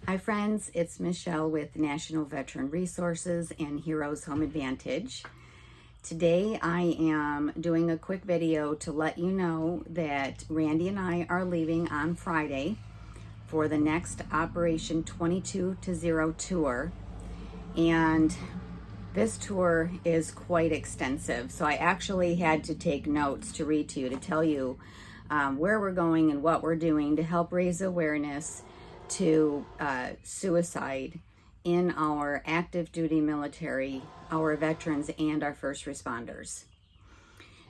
Hi friends, it's Michelle with National Veteran Resources and Heroes Home Advantage. Today I am doing a quick video to let you know that Randy and I are leaving on Friday for the next Operation 22-0 tour. And this tour is quite extensive, so I actually had to take notes to read to you to tell you where we're going and what we're doing to help raise awareness to suicide in our active duty military, our veterans, and our first responders.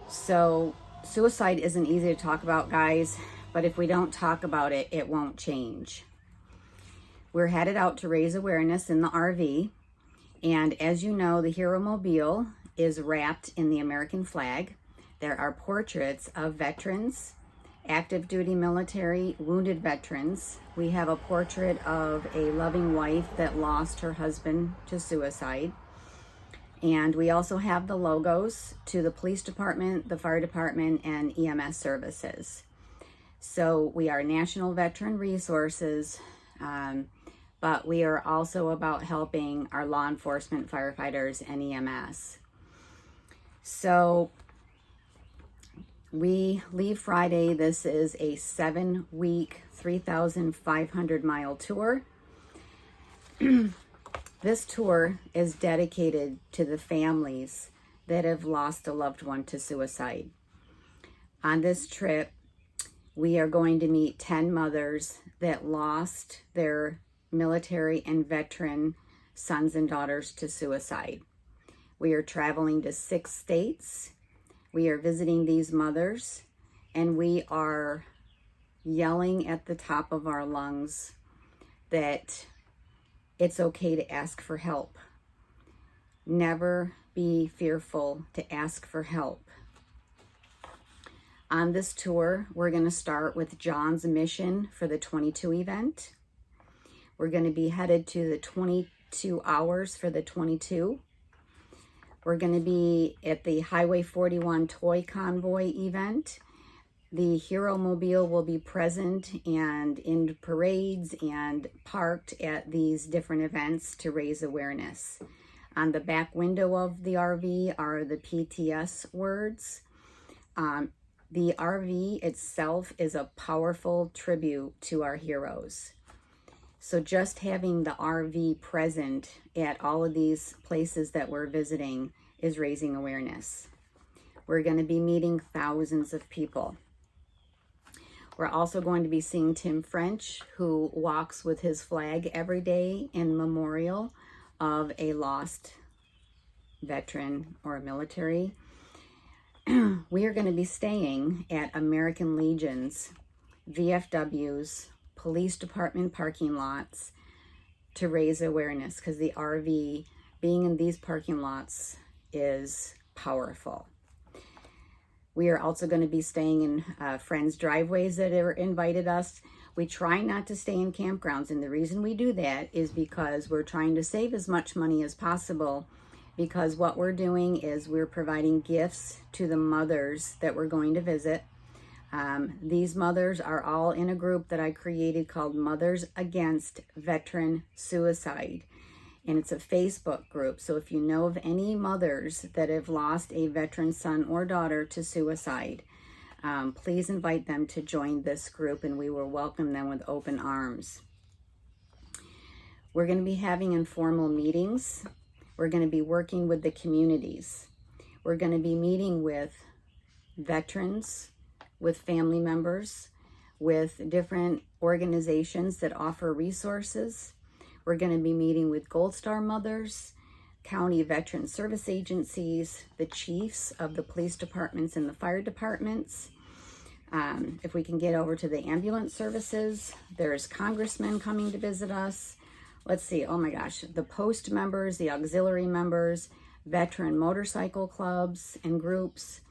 So suicide isn't easy to talk about, guys, but if we don't talk about it, it won't change. We're headed out to raise awareness in the RV, and as you know, the Hero Mobile is wrapped in the American flag. There are portraits of veterans, active duty military, wounded veterans. We have a portrait of a loving wife that lost her husband to suicide. And we also have the logos to the police department, the fire department, and EMS services. So we are National Veteran Resources, but we are also about helping our law enforcement, firefighters, and EMS. So we leave Friday. This is a 7-week, 3,500-mile tour. This tour is dedicated to the families that have lost a loved one to suicide. On this trip, we are going to meet 10 mothers that lost their military and veteran sons and daughters to suicide. We are traveling to 6 states. We are visiting these mothers, and we are yelling at the top of our lungs that it's okay to ask for help. Never be fearful to ask for help. On this tour, we're going to start with John's mission for the 22 event. We're going to be headed to the 22 hours for the 22. We're going to be at the Highway 41 Toy Convoy event. The Hero Mobile will be present and in parades and parked at these different events to raise awareness. On the back window of the RV are the PTS words. The RV itself is a powerful tribute to our heroes. So just having the RV present at all of these places that we're visiting is raising awareness. We're going to be meeting thousands of people. We're also going to be seeing Tim French, who walks with his flag every day in memorial of a lost veteran or military. We are going to be staying at American Legion's, VFW's, police department parking lots to raise awareness, because the RV being in these parking lots is powerful. We are also going to be staying in friends' driveways that have invited us. We try not to stay in campgrounds, and the reason we do that is because we're trying to save as much money as possible, because what we're doing is we're providing gifts to the mothers that we're going to visit. These mothers are all in a group that I created called Mothers Against Veteran Suicide. And it's a Facebook group. So if you know of any mothers that have lost a veteran son or daughter to suicide, please invite them to join this group, and we will welcome them with open arms. We're going to be having informal meetings. We're going to be working with the communities. We're going to be meeting with veterans, with family members, with different organizations that offer resources. We're going to be meeting with Gold Star mothers, county veteran service agencies, the chiefs of the police departments and the fire departments. If we can get over to the ambulance services, there's congressmen coming to visit us. Let's see, oh my gosh, the post members, the auxiliary members, veteran motorcycle clubs and groups.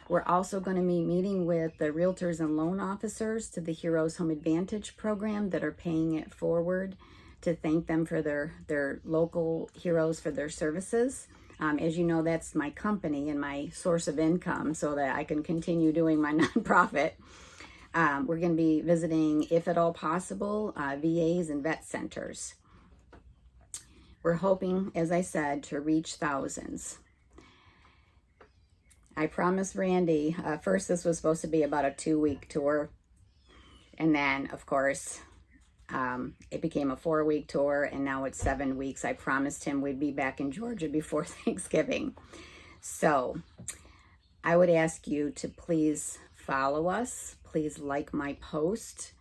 We're also going to be meeting with the realtors and loan officers to the Heroes Home Advantage program that are paying it forward, to thank them for their local heroes for their services. As you know, that's my company and my source of income so that I can continue doing my nonprofit. We're going to be visiting, if at all possible, VAs and vet centers. We're hoping, as I said, to reach thousands. I promised Randy, first this was supposed to be about a 2-week tour. And then, of course, it became a 4-week tour, and now it's 7 weeks. I promised him we'd be back in Georgia before Thanksgiving. So I would ask you to please follow us. Please like my post.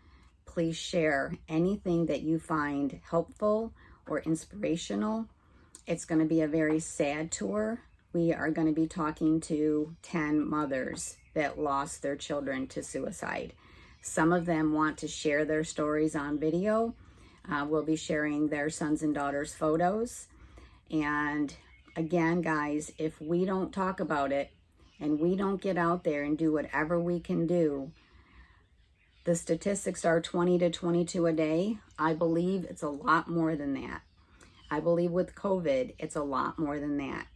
Please share anything that you find helpful or inspirational. It's going to be a very sad tour. We are going to be talking to 10 mothers that lost their children to suicide. Some of them want to share their stories on video. We'll be sharing their sons and daughters' photos. And again, guys, if we don't talk about it and we don't get out there and do whatever we can do, the statistics are 20 to 22 a day. I believe it's a lot more than that. I believe with COVID, it's a lot more than that.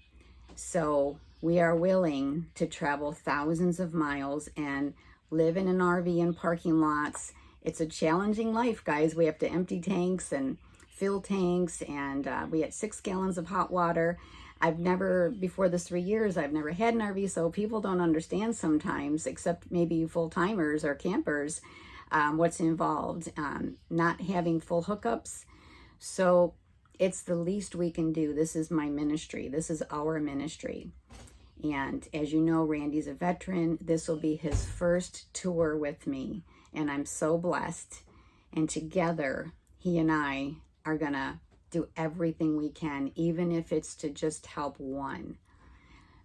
So we are willing to travel thousands of miles and live in an RV in parking lots. It's a challenging life, guys. We have to empty tanks and fill tanks, and we had 6 gallons of hot water. I've never, before this 3 years, I've never had an RV, so people don't understand sometimes, except maybe full-timers or campers, what's involved, not having full hookups. So it's the least we can do. This is my ministry. This is our ministry. And as you know, Randy's a veteran. This will be his first tour with me, and I'm so blessed. And together, he and I are gonna do everything we can, even if it's to just help one.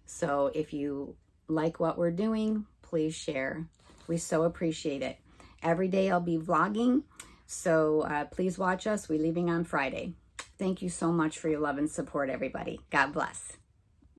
So if you like what we're doing, please share. We so appreciate it. Every day I'll be vlogging, so please watch us. We're leaving on Friday. Thank you so much for your love and support, everybody. God bless.